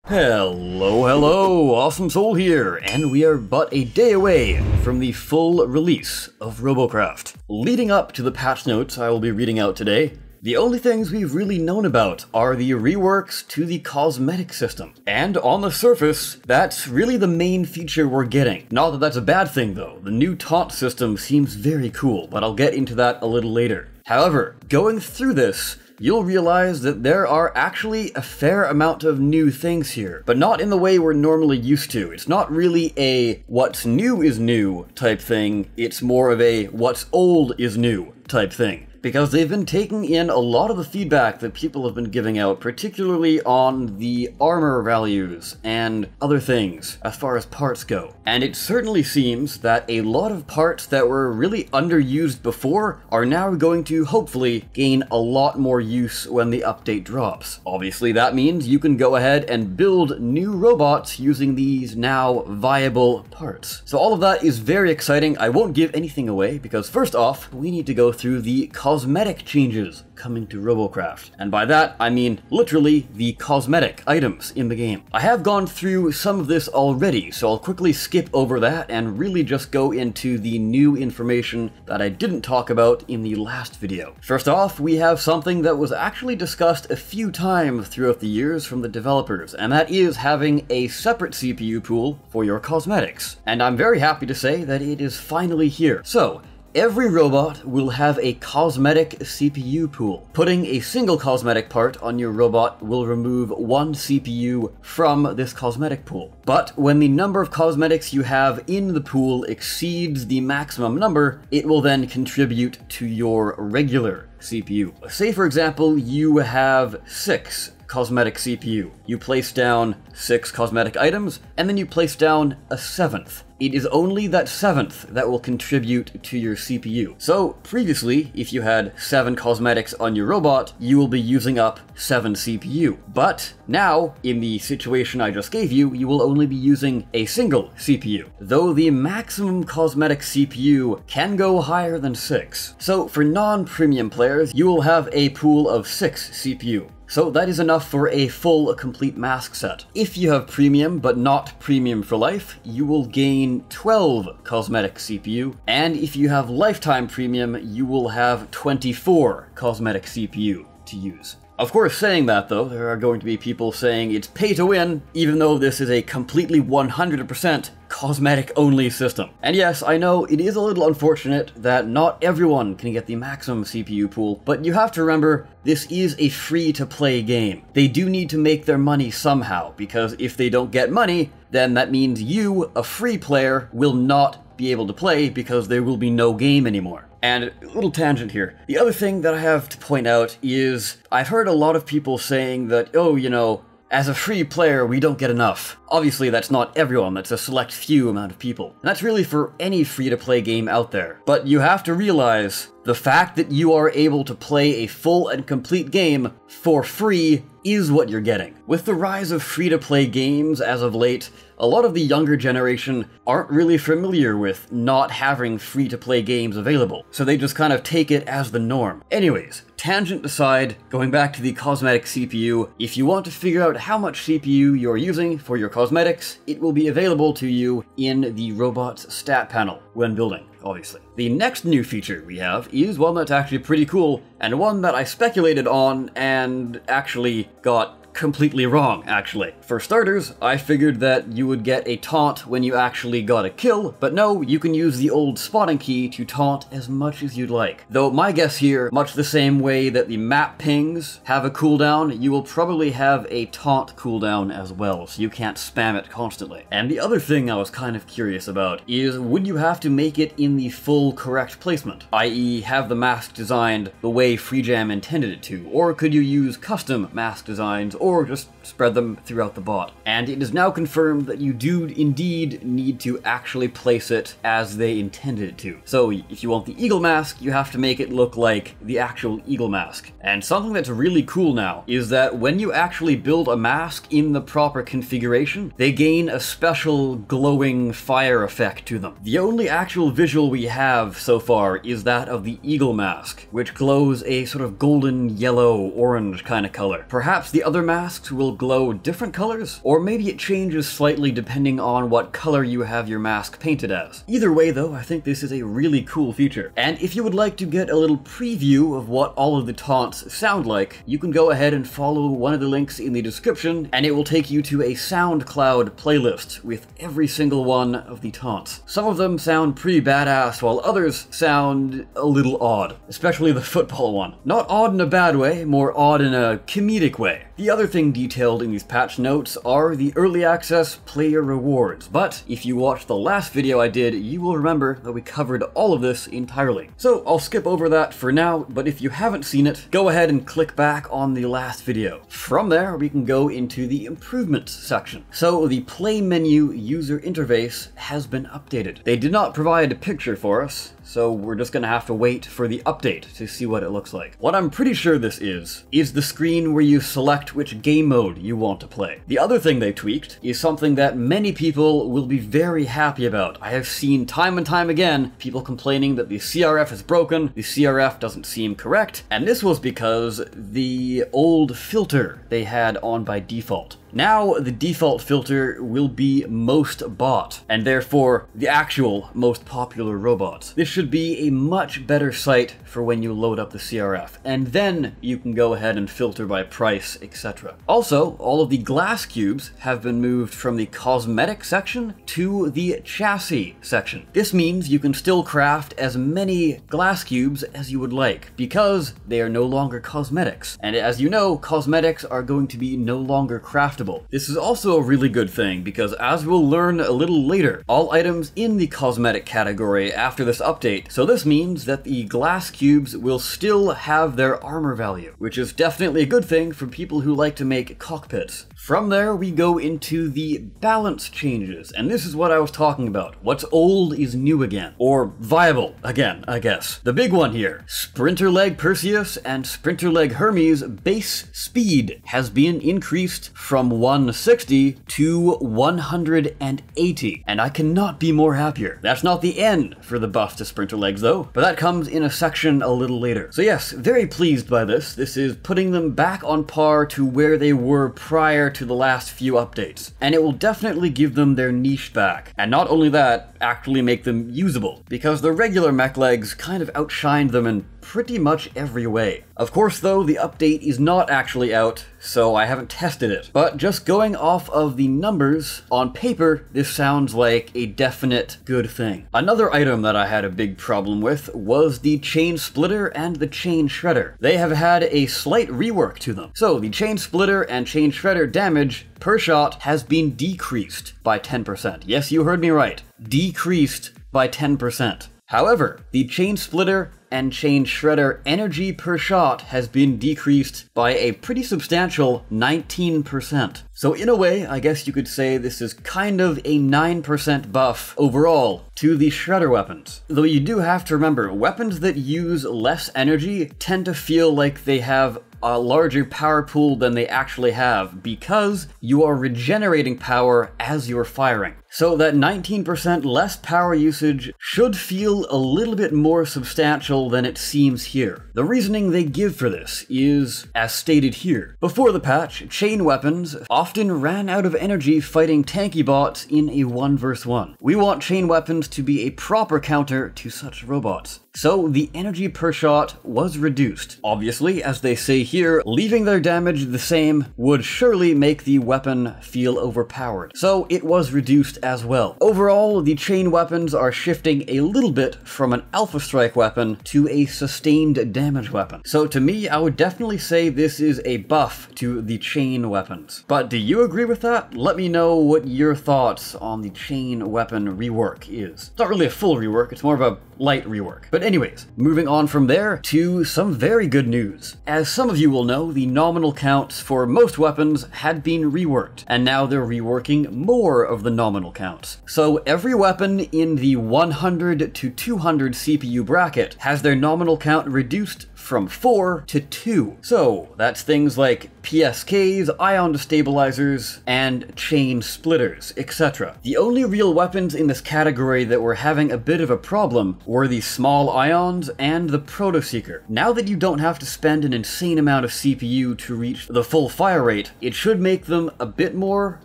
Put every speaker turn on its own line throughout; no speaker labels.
Hello, Awesome Soul here, and we are but a day away from the full release of Robocraft. Leading up to the patch notes I will be reading out today, the only things we've really known about are the reworks to the cosmetic system. And on the surface, that's really the main feature we're getting. Not that that's a bad thing though, the new taunt system seems very cool, but I'll get into that a little later. However, going through this, you'll realize that there are actually a fair amount of new things here, but not in the way we're normally used to. It's not really a what's new is new type thing, it's more of a what's old is new type thing. Because they've been taking in a lot of the feedback that people have been giving out, particularly on the armor values and other things as far as parts go. And it certainly seems that a lot of parts that were really underused before are now going to hopefully gain a lot more use when the update drops. Obviously that means you can go ahead and build new robots using these now viable parts. So all of that is very exciting. I won't give anything away because first off, we need to go through the cosmetic changes coming to Robocraft. And by that, I mean literally the cosmetic items in the game. I have gone through some of this already, so I'll quickly skip over that and really just go into the new information that I didn't talk about in the last video. First off, we have something that was actually discussed a few times throughout the years from the developers, and that is having a separate CPU pool for your cosmetics. And I'm very happy to say that it is finally here. So, every robot will have a cosmetic CPU pool. Putting a single cosmetic part on your robot will remove one CPU from this cosmetic pool. But when the number of cosmetics you have in the pool exceeds the maximum number, it will then contribute to your regular CPU. Say for example, you have 6 cosmetic CPU. You place down 6 cosmetic items, and then you place down a 7th. It is only that 7th that will contribute to your CPU. So previously, if you had 7 cosmetics on your robot, you will be using up 7 CPU. But now, in the situation I just gave you, you will only be using a single CPU, though the maximum cosmetic CPU can go higher than 6. So for non-premium players, you will have a pool of 6 CPU. So that is enough for a full complete mask set. If you have premium but not premium for life, you will gain 12 cosmetic CPU, and if you have lifetime premium, you will have 24 cosmetic CPU to use. Of course, saying that though, there are going to be people saying it's pay to win, even though this is a completely 100% cosmetic-only system. And yes, I know it is a little unfortunate that not everyone can get the maximum CPU pool, but you have to remember, this is a free-to-play game. They do need to make their money somehow, because if they don't get money, then that means you, a free player, will not be able to play because there will be no game anymore. And a little tangent here. The other thing that I have to point out is I've heard a lot of people saying that, oh, you know, as a free player, we don't get enough. Obviously, that's not everyone, that's a select few amount of people. And that's really for any free-to-play game out there. But you have to realize the fact that you are able to play a full and complete game for free is what you're getting. With the rise of free-to-play games as of late, a lot of the younger generation aren't really familiar with not having free-to-play games available, so they just kind of take it as the norm. Anyways, tangent aside, going back to the cosmetic CPU, if you want to figure out how much CPU you're using for your cosmetics, it will be available to you in the robot's stat panel when building, obviously. The next new feature we have is one that's actually pretty cool, and one that I speculated on and actually got completely wrong, actually. For starters, I figured that you would get a taunt when you actually got a kill, but no, you can use the old spotting key to taunt as much as you'd like. Though my guess here, much the same way that the map pings have a cooldown, you will probably have a taunt cooldown as well, so you can't spam it constantly. And the other thing I was kind of curious about is, would you have to make it in the full correct placement? I.e. have the mask designed the way FreeJam intended it to, or could you use custom mask designs, or just spread them throughout the bot. And it is now confirmed that you do indeed need to actually place it as they intended it to. So if you want the eagle mask, you have to make it look like the actual eagle mask. And something that's really cool now is that when you actually build a mask in the proper configuration, they gain a special glowing fire effect to them. The only actual visual we have so far is that of the eagle mask, which glows a sort of golden yellow orange kind of color. Perhaps the other mask masks will glow different colors, or maybe it changes slightly depending on what color you have your mask painted as. Either way though, I think this is a really cool feature. And if you would like to get a little preview of what all of the taunts sound like, you can go ahead and follow one of the links in the description, and it will take you to a SoundCloud playlist with every single one of the taunts. Some of them sound pretty badass, while others sound a little odd, especially the football one. Not odd in a bad way, more odd in a comedic way. The other thing detailed in these patch notes are the early access player rewards, but if you watched the last video I did, you will remember that we covered all of this entirely. So I'll skip over that for now, but if you haven't seen it, go ahead and click back on the last video. From there, we can go into the improvements section. So the play menu user interface has been updated. They did not provide a picture for us, so we're just gonna have to wait for the update to see what it looks like. What I'm pretty sure this is the screen where you select which game mode you want to play. The other thing they tweaked is something that many people will be very happy about. I have seen time and time again people complaining that the CRF is broken, the CRF doesn't seem correct, and this was because the old filter they had on by default. Now the default filter will be most bought, and therefore the actual most popular robots. This should be a much better site for when you load up the CRF, and then you can go ahead and filter by price, etc. Also, all of the glass cubes have been moved from the cosmetic section to the chassis section. This means you can still craft as many glass cubes as you would like, because they are no longer cosmetics. And as you know, cosmetics are going to be no longer craftable. This is also a really good thing because, as we'll learn a little later, all items in the cosmetic category after this update, so this means that the glass cubes will still have their armor value, which is definitely a good thing for people who like to make cockpits. From there, we go into the balance changes, and this is what I was talking about. What's old is new again, or viable again, I guess. The big one here, Sprinter Leg Perseus and Sprinter Leg Hermes base speed has been increased from 160 to 180, and I cannot be more happier. That's not the end for the buff to Sprinter Legs though, but that comes in a section a little later. So yes, very pleased by this. This is putting them back on par to where they were prior to the last few updates, and it will definitely give them their niche back. And not only that, actually make them usable, because the regular mech legs kind of outshined them in pretty much every way. Of course though, the update is not actually out, so I haven't tested it. But just going off of the numbers, on paper, this sounds like a definite good thing. Another item that I had a big problem with was the chain splitter and the chain shredder. They have had a slight rework to them. So the chain splitter and chain shredder damage per shot has been decreased by 10%. Yes, you heard me right. Decreased by 10%. However, the chain splitter and chain shredder energy per shot has been decreased by a pretty substantial 19%. So in a way, I guess you could say this is kind of a 9% buff overall to the shredder weapons. Though you do have to remember, weapons that use less energy tend to feel like they have a larger power pool than they actually have, because you are regenerating power as you're firing. So that 19% less power usage should feel a little bit more substantial than it seems here. The reasoning they give for this is, as stated here. Before the patch, chain weapons often ran out of energy fighting tanky bots in a 1 vs 1. We want chain weapons to be a proper counter to such robots. So the energy per shot was reduced. Obviously, as they say here, leaving their damage the same would surely make the weapon feel overpowered. So it was reduced as well. Overall, the chain weapons are shifting a little bit from an alpha strike weapon to a sustained damage weapon. So to me, I would definitely say this is a buff to the chain weapons. But do you agree with that? Let me know what your thoughts on the chain weapon rework is. It's not really a full rework, it's more of a light rework. But anyways, moving on from there to some very good news. As some of you will know, the nominal counts for most weapons had been reworked, and now they're reworking more of the nominal counts. So every weapon in the 100 to 200 CPU bracket has their nominal count reduced from 4 to 2. So that's things like PSKs, ion destabilizers, and chain splitters, etc. The only real weapons in this category that were having a bit of a problem were the small ions and the Proto-Seeker. Now that you don't have to spend an insane amount of CPU to reach the full fire rate, it should make them a bit more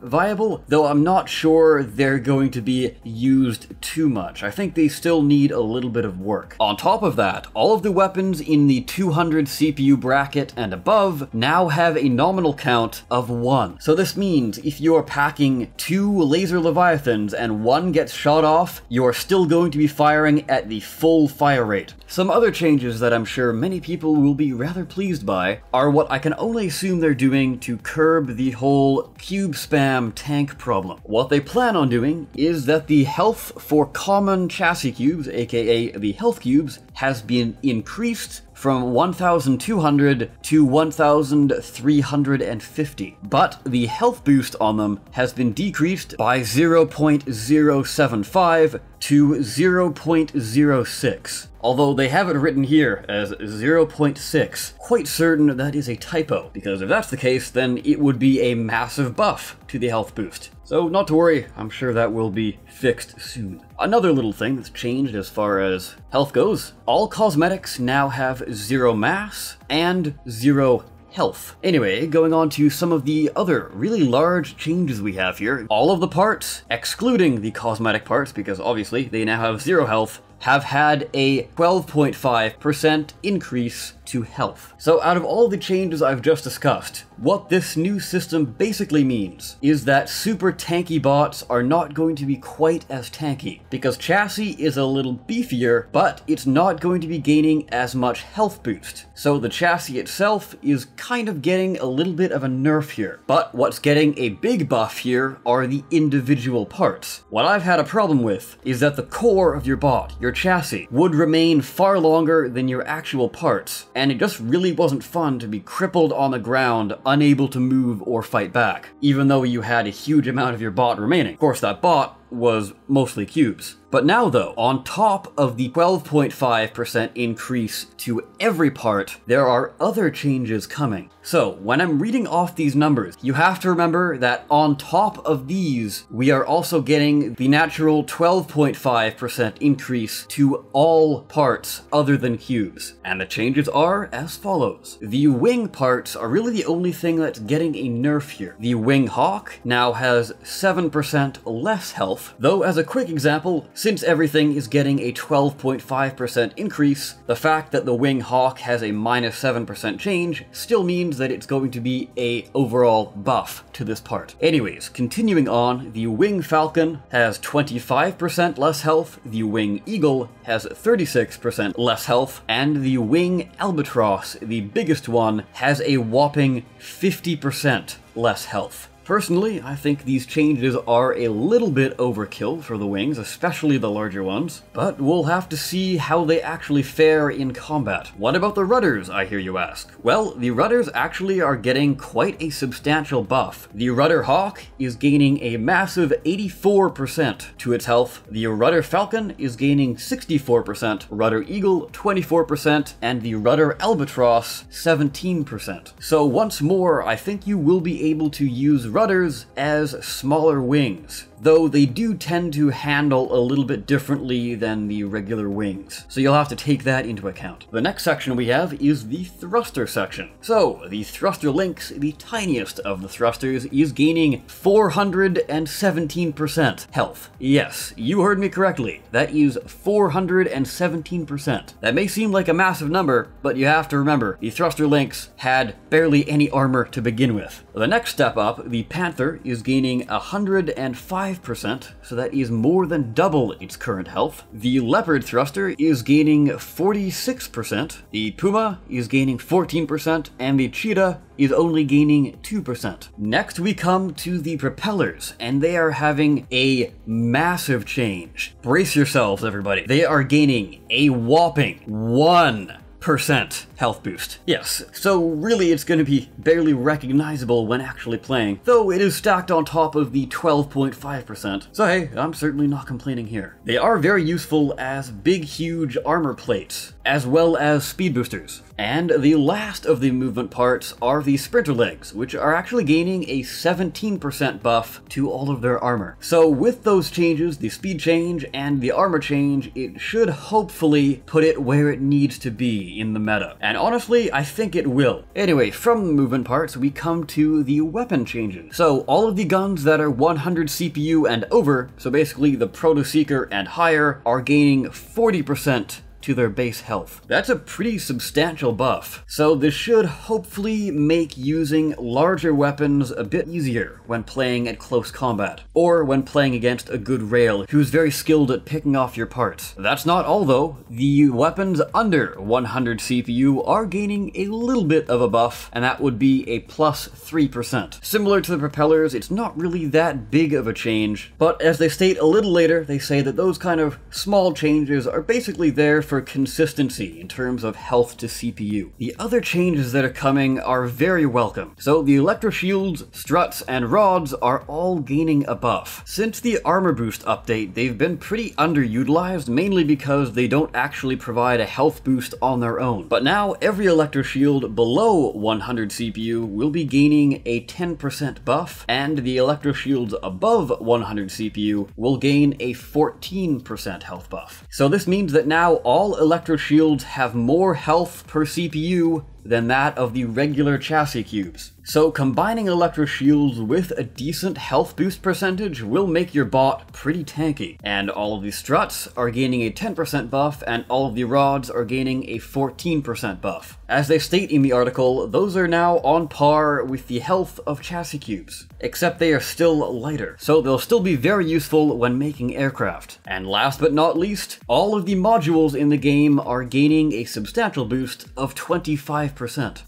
viable, though I'm not sure they're going to be used too much. I think they still need a little bit of work. On top of that, all of the weapons in the 200 CPU bracket and above now have a nominal count of 1. So this means if you're packing 2 laser leviathans and one gets shot off, you're still going to be firing at the full fire rate. Some other changes that I'm sure many people will be rather pleased by are what I can only assume they're doing to curb the whole cube spam tank problem. What they plan on doing is that the health for common chassis cubes, aka the health cubes, has been increased from 1,200 to 1,350, but the health boost on them has been decreased by 0.075 to 0.06. Although they have it written here as 0.6. Quite certain that is a typo, because if that's the case, then it would be a massive buff to the health boost. So not to worry, I'm sure that will be fixed soon. Another little thing that's changed as far as health goes, all cosmetics now have 0 mass and 0 health. Anyway, going on to some of the other really large changes we have here. All of the parts, excluding the cosmetic parts, because obviously they now have 0 health, have had a 12.5% increase to health. So out of all the changes I've just discussed, what this new system basically means is that super tanky bots are not going to be quite as tanky, because chassis is a little beefier, but it's not going to be gaining as much health boost. So the chassis itself is kind of getting a little bit of a nerf here. But what's getting a big buff here are the individual parts. What I've had a problem with is that the core of your bot, your chassis, would remain far longer than your actual parts, and it just really wasn't fun to be crippled on the ground, unable to move or fight back, even though you had a huge amount of your bot remaining. Of course, that bot was mostly cubes. But now though, on top of the 12.5% increase to every part, there are other changes coming. So when I'm reading off these numbers, you have to remember that on top of these, we are also getting the natural 12.5% increase to all parts other than cubes. And the changes are as follows. The wing parts are really the only thing that's getting a nerf here. The wing hawk now has 7% less health, though as a quick example, since everything is getting a 12.5% increase, the fact that the wing hawk has a minus 7% change still means that it's going to be a overall buff to this part. Anyways, continuing on, the wing falcon has 25% less health, the wing eagle has 36% less health, and the wing albatross, the biggest one, has a whopping 50% less health. Personally, I think these changes are a little bit overkill for the wings, especially the larger ones, but we'll have to see how they actually fare in combat. What about the rudders, I hear you ask? Well, the rudders actually are getting quite a substantial buff. The rudder hawk is gaining a massive 84% to its health, the rudder falcon is gaining 64%, rudder eagle 24%, and the rudder albatross 17%. So once more, I think you will be able to use rudders as smaller wings, though they do tend to handle a little bit differently than the regular wings, so you'll have to take that into account. The next section we have is the thruster section. So, the thruster lynx, the tiniest of the thrusters, is gaining 417% health. Yes, you heard me correctly, that is 417%. That may seem like a massive number, but you have to remember, the thruster lynx had barely any armor to begin with. The next step up, the panther, is gaining 105%, so that is more than double its current health. The leopard thruster is gaining 46%, the puma is gaining 14%, and the cheetah is only gaining 2%. Next we come to the propellers, and they are having a massive change. Brace yourselves, everybody. They are gaining a whopping 1% health boost. Yes, so really it's going to be barely recognizable when actually playing, though it is stacked on top of the 12.5%. So hey, I'm certainly not complaining here. They are very useful as big, huge armor plates, as well as speed boosters. And the last of the movement parts are the sprinter legs, which are actually gaining a 17% buff to all of their armor. So with those changes, the speed change and the armor change, it should hopefully put it where it needs to be in the meta. And honestly, I think it will. Anyway, from the movement parts, we come to the weapon changes. So all of the guns that are 100 CPU and over, so basically the Proto Seeker and higher, are gaining 40% to their base health. That's a pretty substantial buff, so this should hopefully make using larger weapons a bit easier when playing at close combat, or when playing against a good rail who's very skilled at picking off your parts. That's not all though. The weapons under 100 CPU are gaining a little bit of a buff, and that would be a plus 3%. Similar to the propellers, it's not really that big of a change, but as they state a little later, they say that those kind of small changes are basically there for consistency in terms of health to CPU. The other changes that are coming are very welcome. So the electro shields, struts, and rods are all gaining a buff. Since the armor boost update, they've been pretty underutilized, mainly because they don't actually provide a health boost on their own. But now every electro shield below 100 CPU will be gaining a 10% buff, and the electro shields above 100 CPU will gain a 14% health buff. So this means that now all electro shields have more health per CPU than that of the regular chassis cubes. So combining electro shields with a decent health boost percentage will make your bot pretty tanky. And all of the struts are gaining a 10% buff, and all of the rods are gaining a 14% buff. As they state in the article, those are now on par with the health of chassis cubes, except they are still lighter, so they'll still be very useful when making aircraft. And last but not least, all of the modules in the game are gaining a substantial boost of 25%.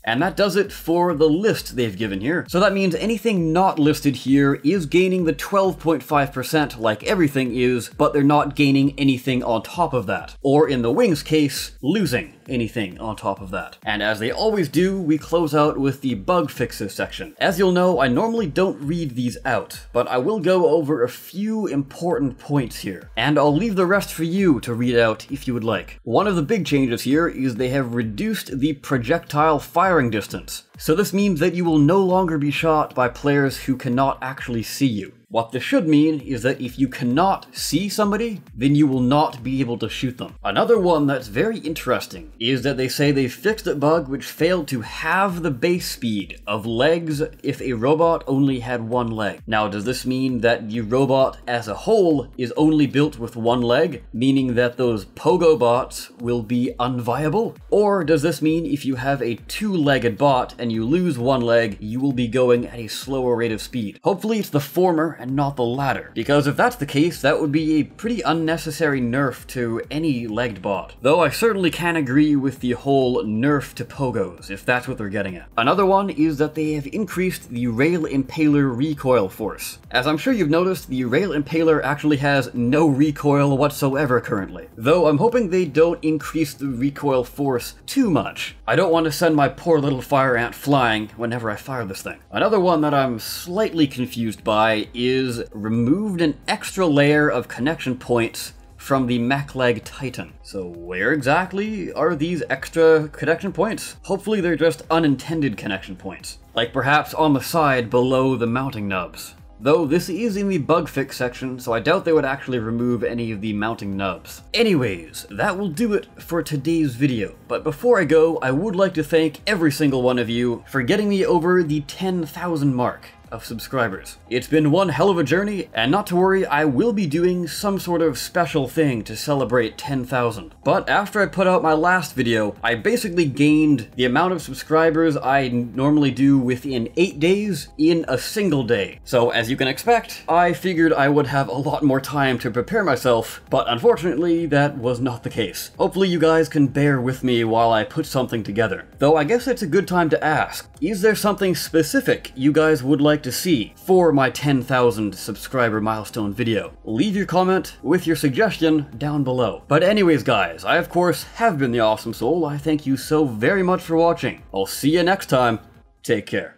And that does it for the list they've given here. So that means anything not listed here is gaining the 12.5% like everything is, but they're not gaining anything on top of that. Or in the Wings case, losing anything on top of that. And as they always do, we close out with the bug fixes section. As you'll know, I normally don't read these out, but I will go over a few important points here, and I'll leave the rest for you to read out if you would like. One of the big changes here is they have reduced the projectile firing distance. So this means that you will no longer be shot by players who cannot actually see you. What this should mean is that if you cannot see somebody, then you will not be able to shoot them. Another one that's very interesting is that they say they fixed a bug which failed to halve the base speed of legs if a robot only had one leg. Now, does this mean that the robot as a whole is only built with one leg, meaning that those pogo bots will be unviable? Or does this mean if you have a two-legged bot and you lose one leg, you will be going at a slower rate of speed? Hopefully it's the former and not the latter, because if that's the case, that would be a pretty unnecessary nerf to any legged bot. Though I certainly can agree with the whole nerf to pogos, if that's what they're getting at. Another one is that they have increased the Rail Impaler recoil force. As I'm sure you've noticed, the Rail Impaler actually has no recoil whatsoever currently, though I'm hoping they don't increase the recoil force too much. I don't want to send my poor little fire ant flying whenever I fire this thing. Another one that I'm slightly confused by is removed an extra layer of connection points from the MechLeg Titan. So where exactly are these extra connection points? Hopefully they're just unintended connection points, like perhaps on the side below the mounting nubs. Though this is in the bug fix section, so I doubt they would actually remove any of the mounting nubs. Anyways, that will do it for today's video. But before I go, I would like to thank every single one of you for getting me over the 10,000 mark of subscribers. It's been one hell of a journey, and not to worry, I will be doing some sort of special thing to celebrate 10,000. But after I put out my last video, I basically gained the amount of subscribers I normally do within 8 days in a single day. So as you can expect, I figured I would have a lot more time to prepare myself, but unfortunately that was not the case. Hopefully you guys can bear with me while I put something together. Though I guess it's a good time to ask, is there something specific you guys would like like to see for my 10,000 subscriber milestone video? Leave your comment with your suggestion down below. But anyways guys, I of course have been the Awesome Soul. I thank you so very much for watching. I'll see you next time. Take care.